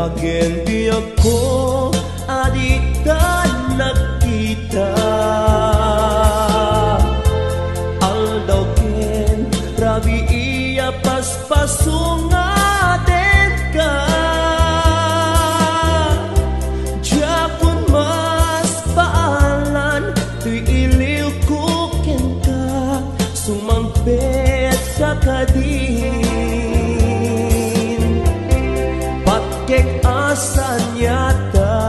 Dagen di ako adita nagkita Aldaw ken rabi iya paspasungaden ka Japon mas paalan tuy iliw ko ken ka Sumampet ka kadin Patkek asan yata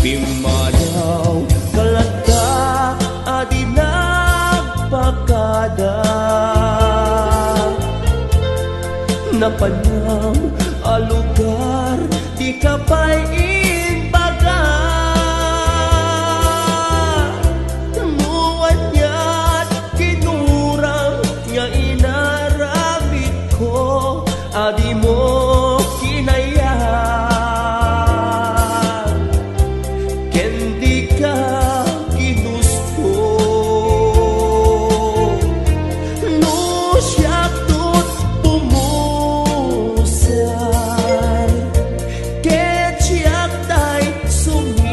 Bimadaw kalata adi nagpakada Napanyam alugar di kapay inbaga Muwan niya't kinurang nga inaramid ko Adi mo kinayang Kendi ka ginusto No siyak tut pumusay Ket siyak tay sumina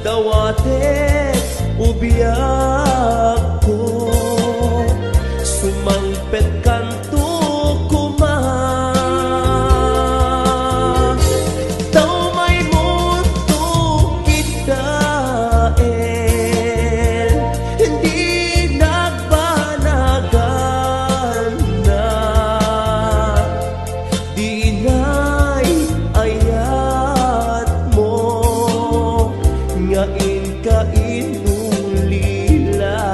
Dawatet ubiyak ko Sumangpet kanto kumang Daw may mundo kita Hindi nagbanagan na Di na'y ayat mo Ngain ka inulila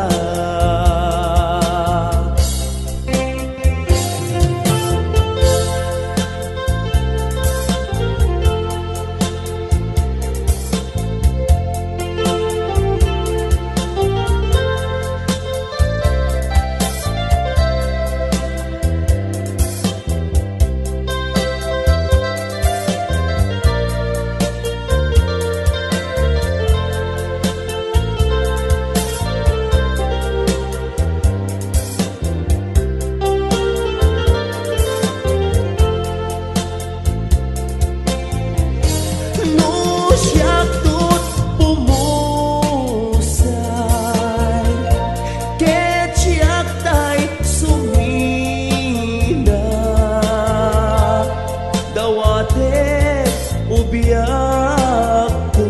Siyak tut pumusay Ket siyak tay sumina Dawatet ubiyak ko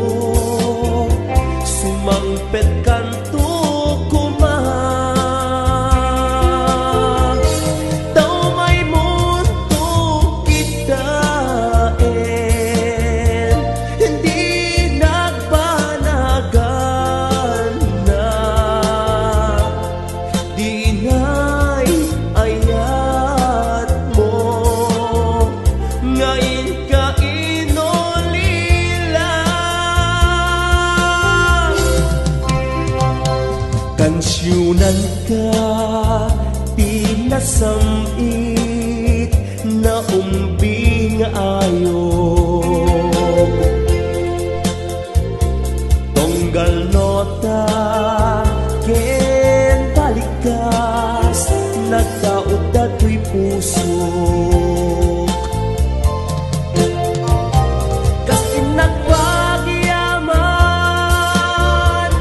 Sumangpet kanto kumang Daw may mundo kita Kansyunan ka pinasamit na umbing ayog Tonggal nota ken balikas nagtaod dato'y pusok Kas inagpagyaman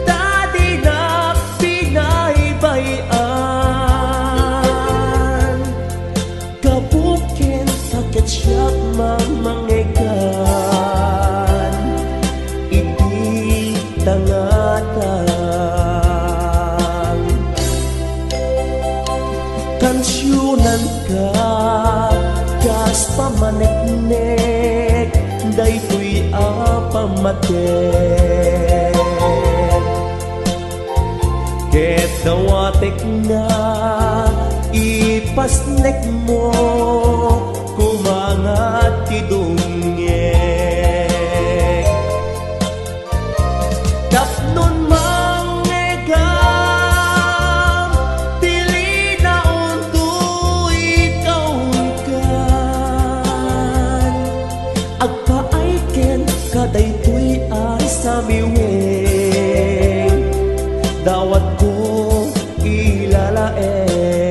dadi na pinaybayan Kabukin sakit siyak mamangigan Iti tangatan Kansyunan ka kas pamanek-nek daytoy apamatek Ket dawatek na ipasnek mo kumangat tidungek Tapnon mangegam dili na unto ikaw kan Agpaay ken kadaytoy ay samiweng Dawat ko ilalaeng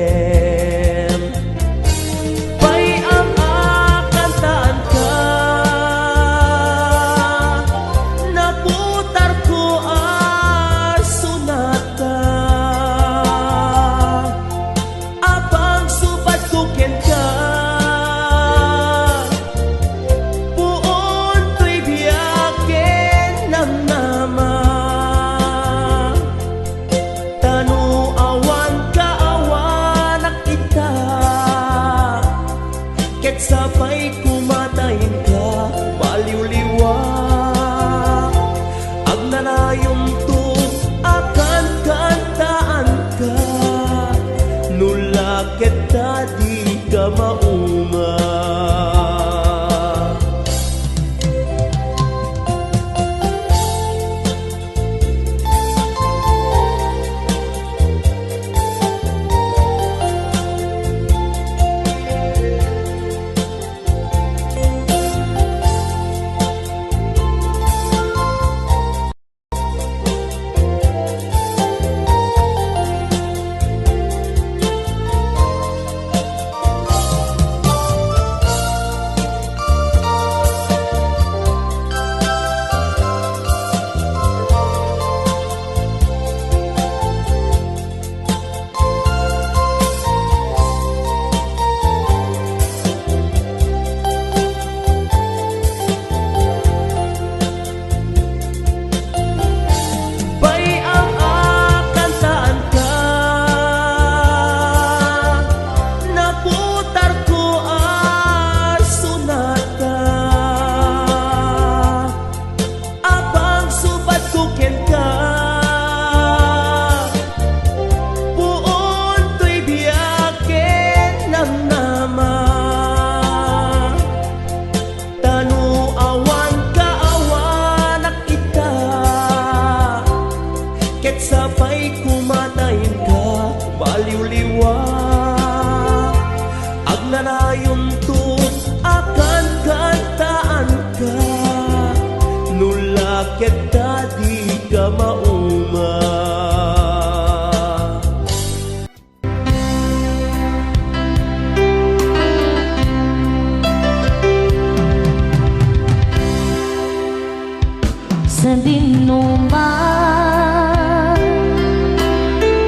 dinuman,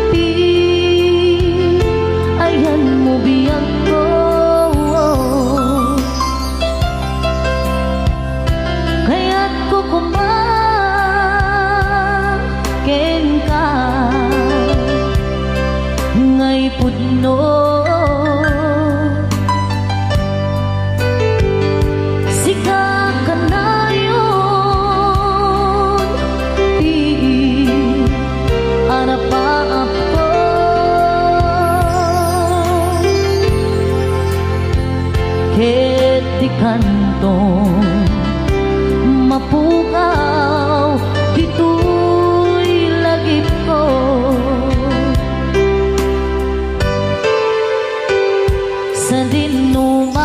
di ayan mo biyang ko. Kaya't kukumangkin ka ngay pudno. Sika ka na yun, di arap-arap ko. Ket di kantong mapukaw, dito'y lagip ko. Sa dinuman,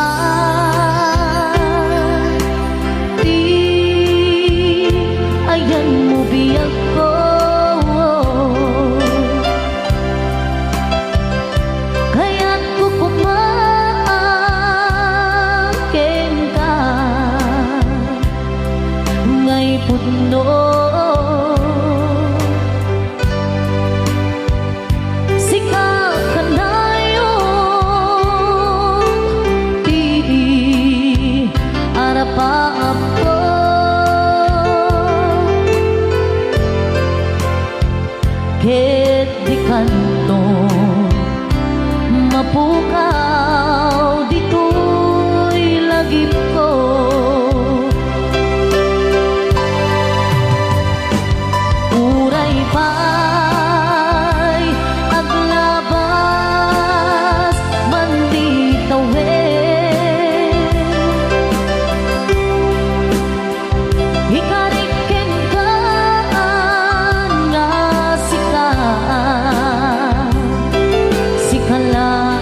di ayan mo biyag ko. Kaya't kukumangkin ka ngay pudno. Sika ka na yun, di arap-arap ko. Ket di kantong mapukaw, dito'y lagip ko. Uray pa'y aglabas man di tawid, ikariken ka nga sika, sika laeng.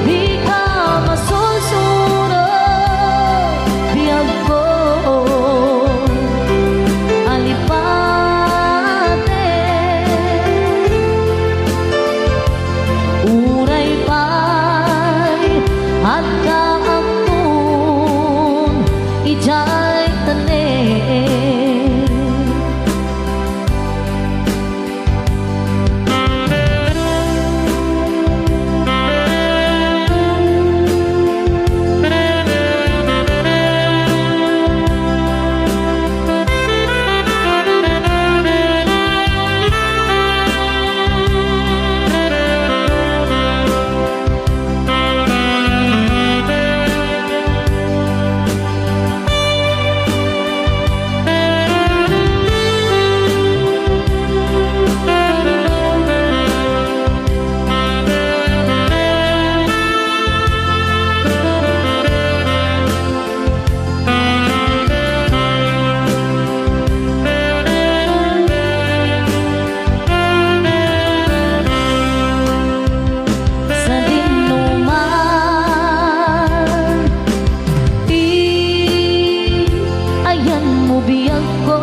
Di ka masulsunod biyag ko, alipate. Uray pa'y at kaakton, ijay tanen. Sa dinuman, di ayan mo biyag ko.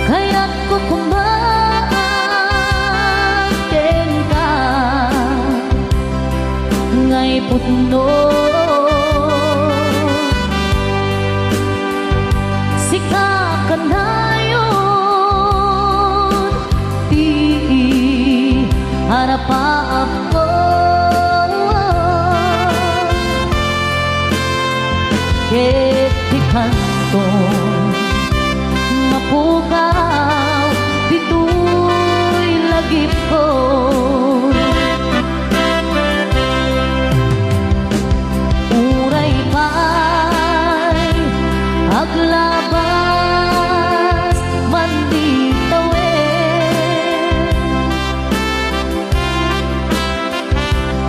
Kaya't kukumangkin ka ngay pudno. Sika ka na yun, di harap-harap ko. Ket di kantong mapukaw, dito'y lagip ko. Uray pa'y aglabas man di tawid,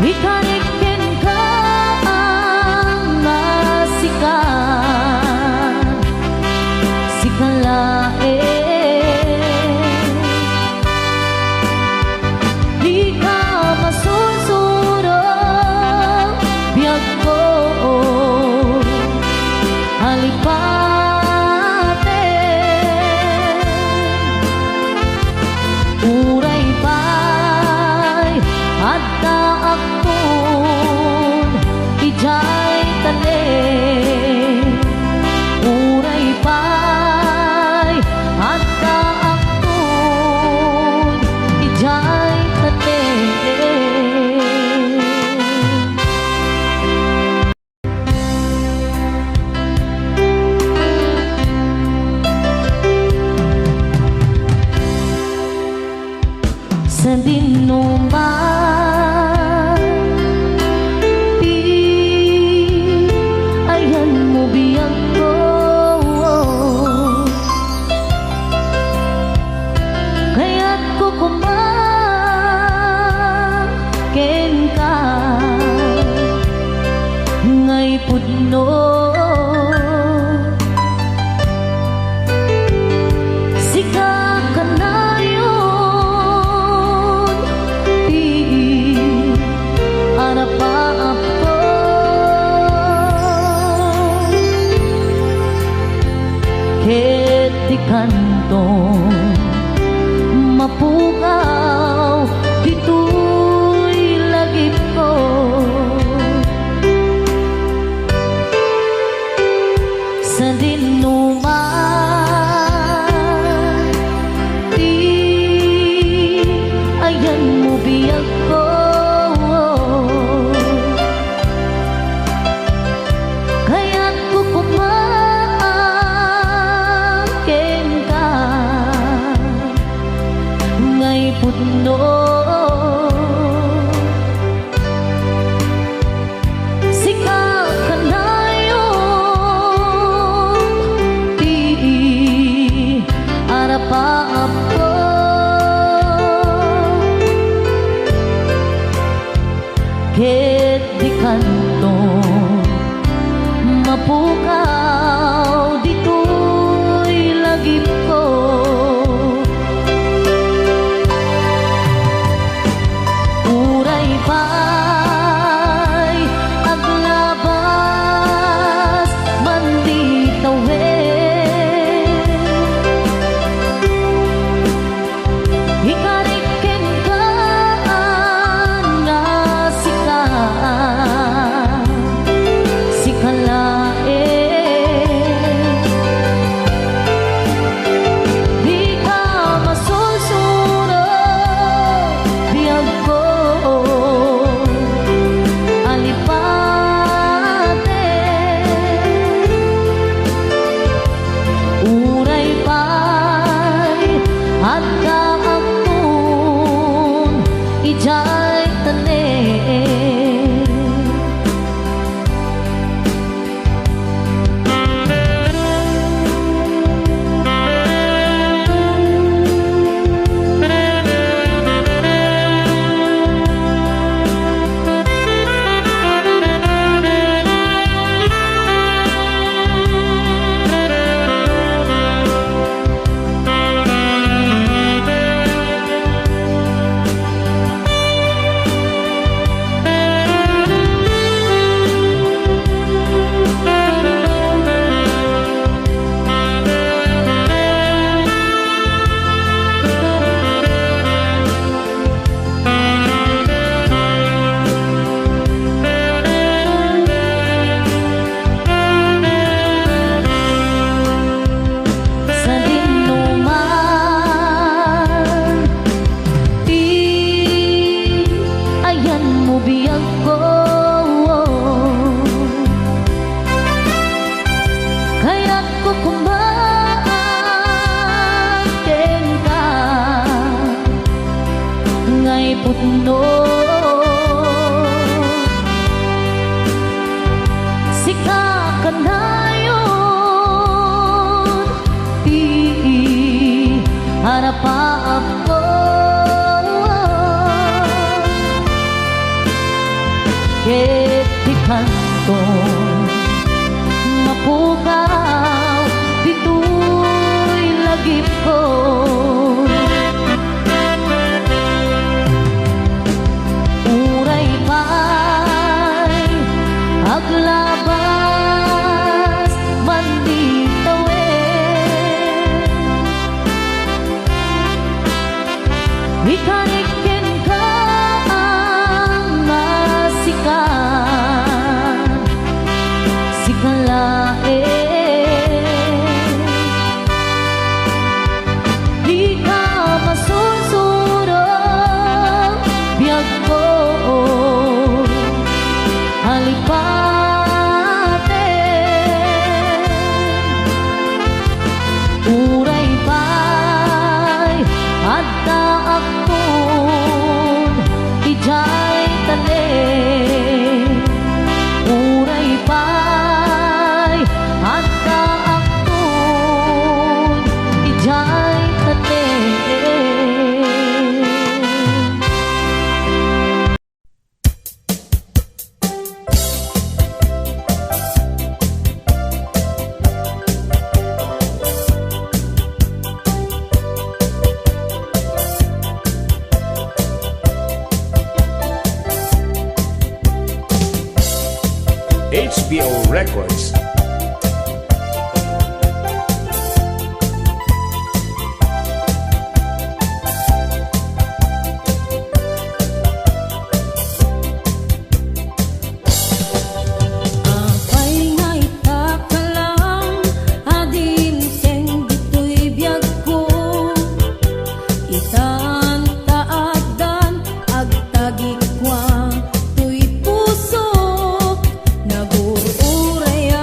ikariken ka nga sika, sika laeng. Di ka masulsunod biyag ko, alipate. Uray pa'y at kaakton, sa dinuman. Di ayan mo biyang ko, kaya't kukumaken ka ngay pudno. Sika ka na yun, di anapaap ko. Ket di kantong mapukaw, dito'y lagip ko. Sa dinuman, di ayan mo biyag ko, kaya't kukumaken ka ngay pudno. Sika ka na yun, di arapaap ko. Ket di kantong mapukaw, dito'y lagip ko. Uray pa'y aglabas man di tawid, ikariken ka nga sikalae. Di ka masusuro biyag ko, alipate. Uray pa'y at kaakun ijay tanen. Sa dinuman, di ayan mo biyag ko, kaya't kukumaken ka ngay pudno. Sika ka na yun, di harapaap ko. Ket di kantong mapukaw, dito'y lagip ko. Uray pa'y aglabas man di tawid, ikariken ka nga sikat BPO Records. Apay ngay takalang adim seng dito'y biyag ko. Itan taagdan agtagikwa to'y puso naguuray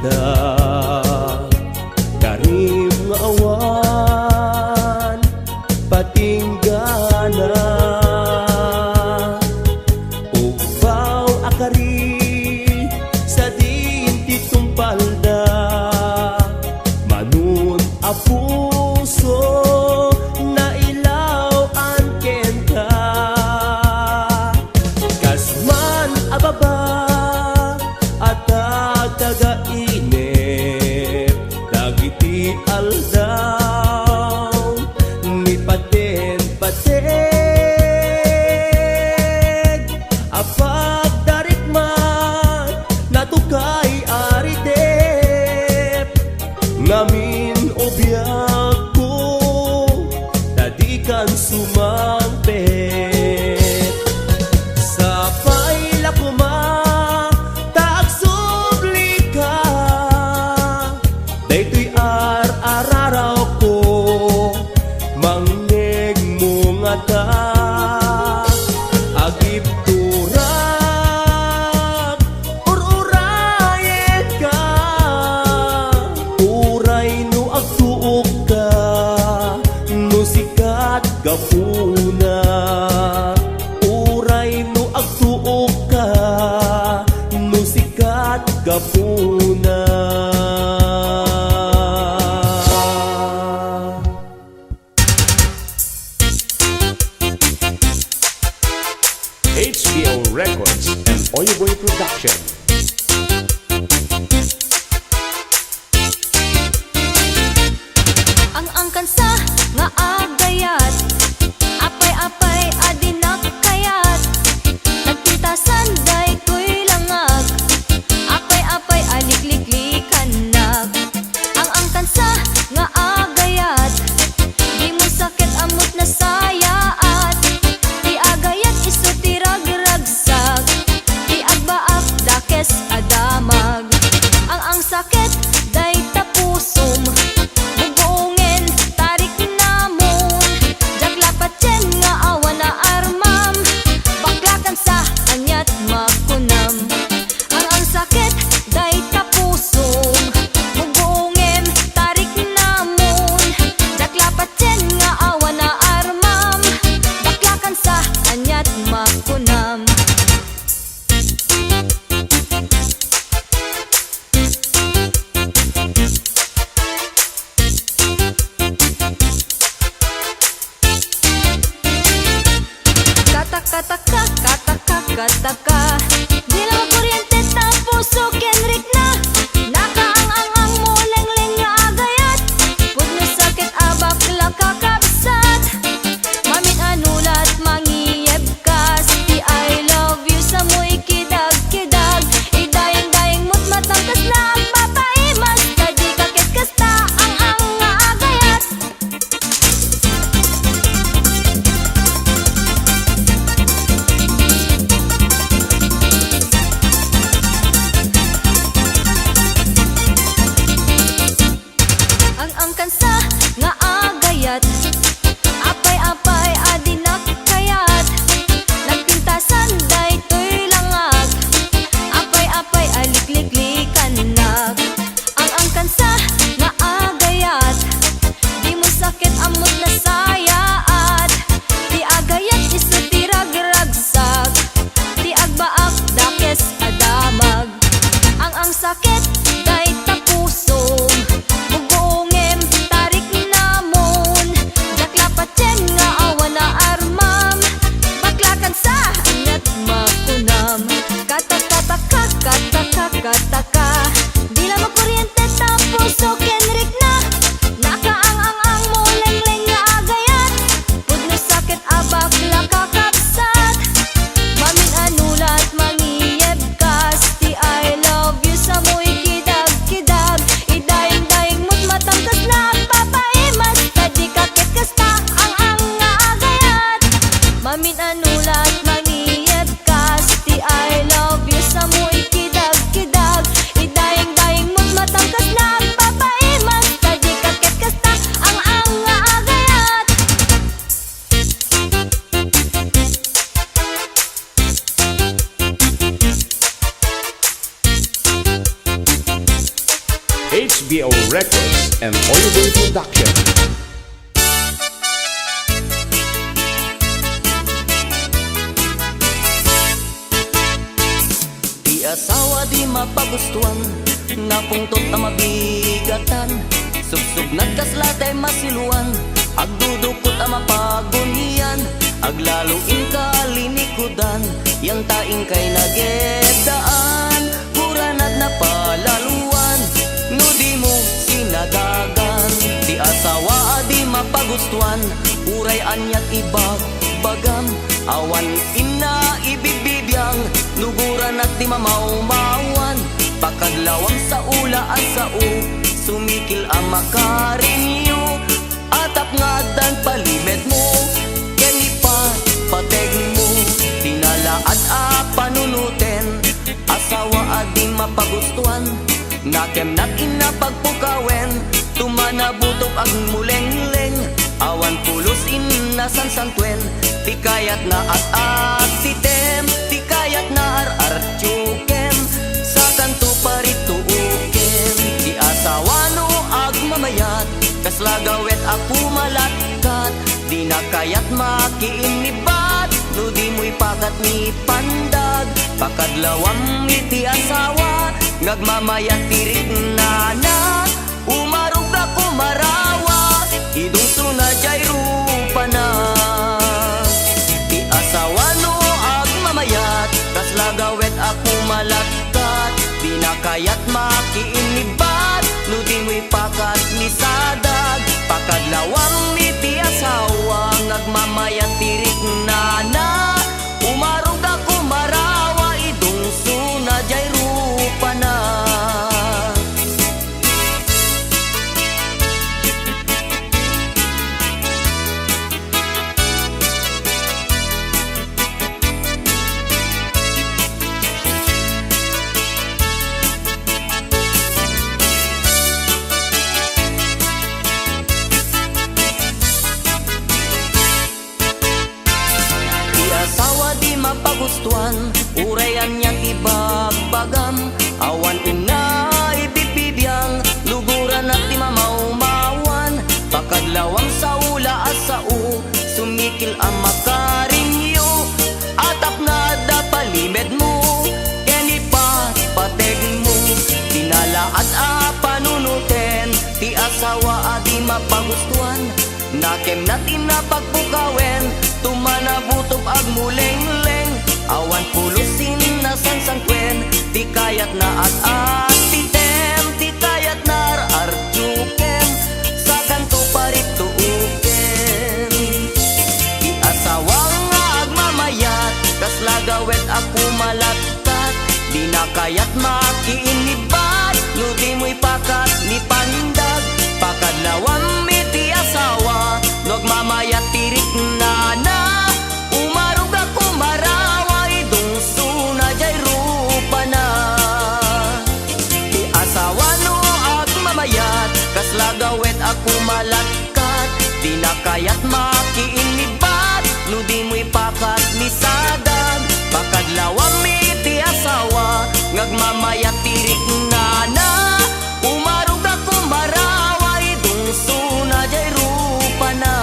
da karim nga awan patinggana ubaw akari sa dinti tumpalda manun a puso na ilaw ang kenta kasman ababa at tagainip dagiti aldaw ni paten-pateg apag darikman natukay aridep ngamin obiyag ko tadikan sumampet sa paila kuma tagsubli ka daytoy ar-araraw ko mangeg mo nga ta agip turak ururayet ka uray no agtuok ka no sikat gapuna uray no agtuok ka no sikat gapuna HBO Records and Oyoboy Production. Ang angkansa nga agayat apay-apay adinak kayat nagpintasan day ko'y langag apay-apay alikliklik HBO Records and Oyuboy Production. Di asawa di mapagustuhan, napungtot na mabigatan, subsub nagkaslatay masiluan, agdudukot ang mapagunian, aglaluin kalinikudan, yang taing kay nagedaan, kuranad na palaluan, no di mo sinagagan. Di asawa di mapagustuhan, uray anyat ibag-bagam, awan ina ibibibiyang, nuguran at di mamaumawan, pakadlawang sa ula at sa sumikil ang makarinyo, atap nga dan palimed mo, kenipa pateg mo, tinala at panunutin, asawa at di mapagustuhan, nakem nat ina pagpukawen, tumanabutok ag muleng-leng, awan pulos inasan santwen, tikayat na at asitem, tikayat na ar-artyukem, sa kanto parituukem, di asawa no ag mamayat, kaslagawet ako malatkat, di na kayat makiinibat, no di mo'y pakat ni pandag, pakadlawang iti asawa, ngagmamayat tirik na umarog ako marawa, idong sunadjay rupa na. Di asawa no ag mamayat, kaslagawet ako malagkat, di na kayat makiinibat, no di mo'y pakat ni sadag, pakadlawang iti asawa, ngagmamayat tirik na umarog ako marawa, idong sunadjay rupa na. Mapagustuhan, urayan niyang ibagbagam, awan ina ibibibiyang, luguran at di mamaumawan, pakadlawang sa ula at sa sumikil ang makarinyo, atap na dapalimed mo, kenipa pateg mo, tinala at panunutin, ti asawa at di mapagustuhan, nakem natin na pagpukawen, tumanabutok ag muleng-leng, awan pulusin na sansangkwen, di kayat na at atitem, di kayat na ar-artyukem, sa kanto parituukem. Di asawang nga agmamayat, kaslagawet ako malagkat, di na kayat makiinibat, no di mo'y pakat ni pandag, pakadlawang miti asawa, nagmamayat tirik na umarog ako marawa, idong sunadjay rupa na. Di asawa no ag mamayat, kaslagawet ako malagkat, di na kayat makiinibat, no di mo'y pakat ni sadag, pakadlawang miti asawa, ngagmamayat tirik na umarog ako marawa, idong sunadjay rupa na.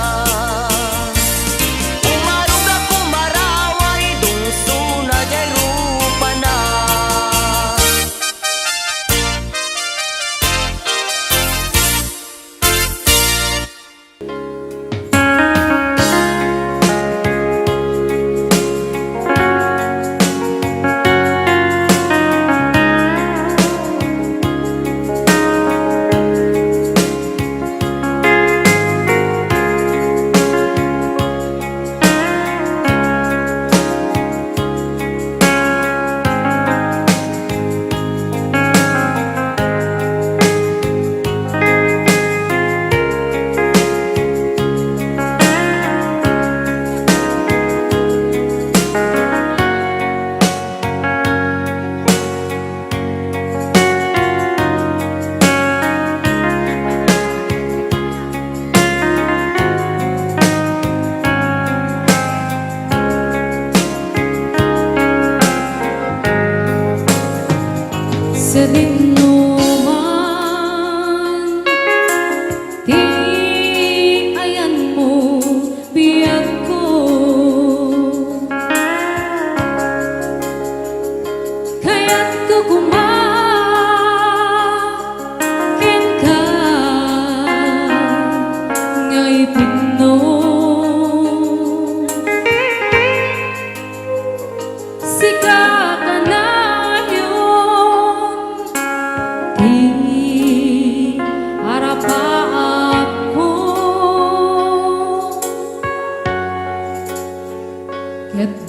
Sabihin mo man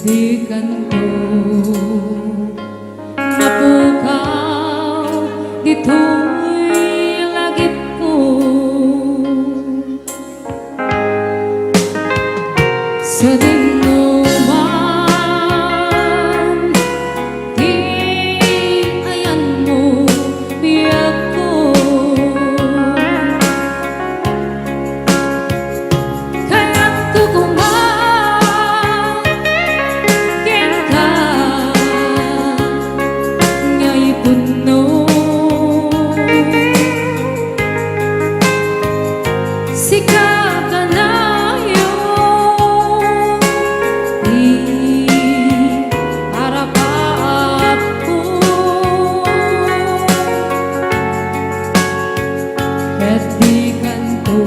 di kanto mapukaw dito'y lagip ko sa dinuman di ayan mo biyak ko kaya't tukumang ka nga'y puno sikap ka na yung di harap ko at di kanto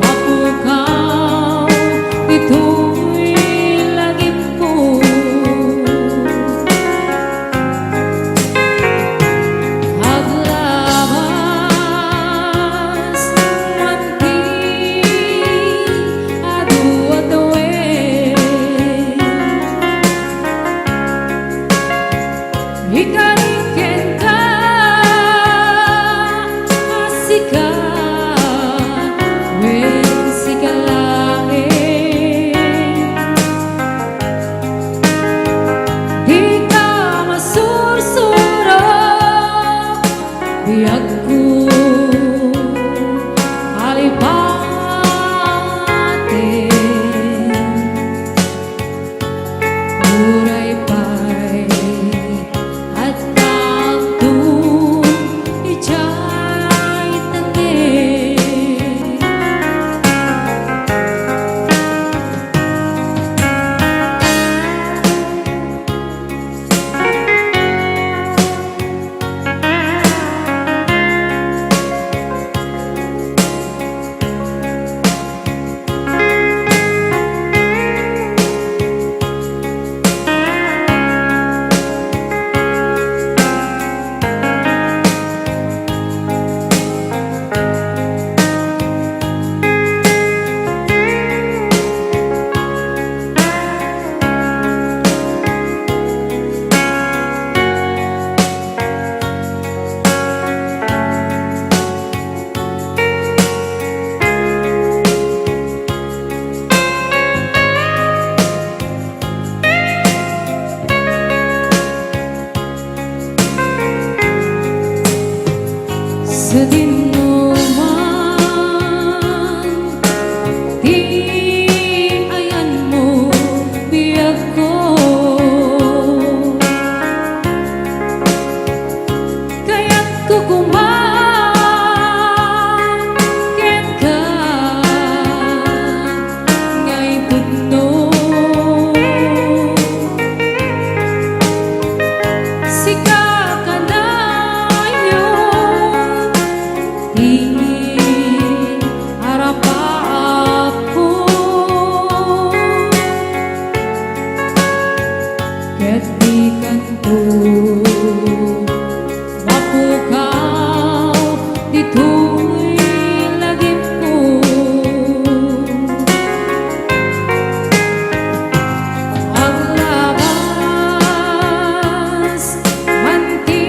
mapukaw ito'y lagip ko aglabas manti adu-adawe ikariken ka asika wen sikalae di ka masursuro biyak ko alipate muray pa'y at takto ijay tanin sa dinuman di ayan mo biyak ko kaya't kukumang ka nga'y puno sikap ka na yung di harap ko kaya't di kanto mapukaw dito'y lagip ko aglabas manti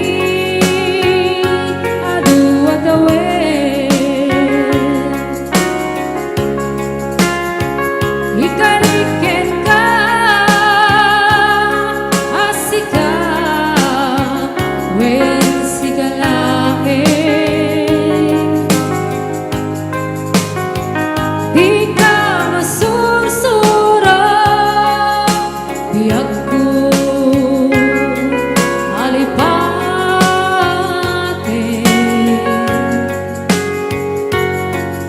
adu-adawe ikariken ka asika wen sikalae di ka masursuro biyak ko alipate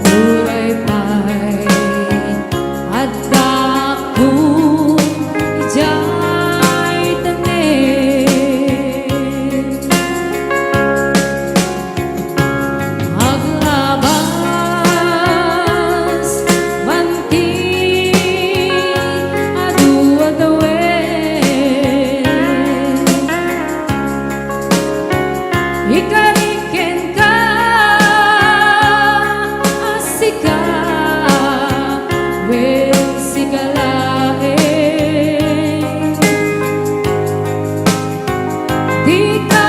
muray pa'y at takto ijay tanin aglabas manti adu-adawe ikariken ka asika wen sikalae Di ka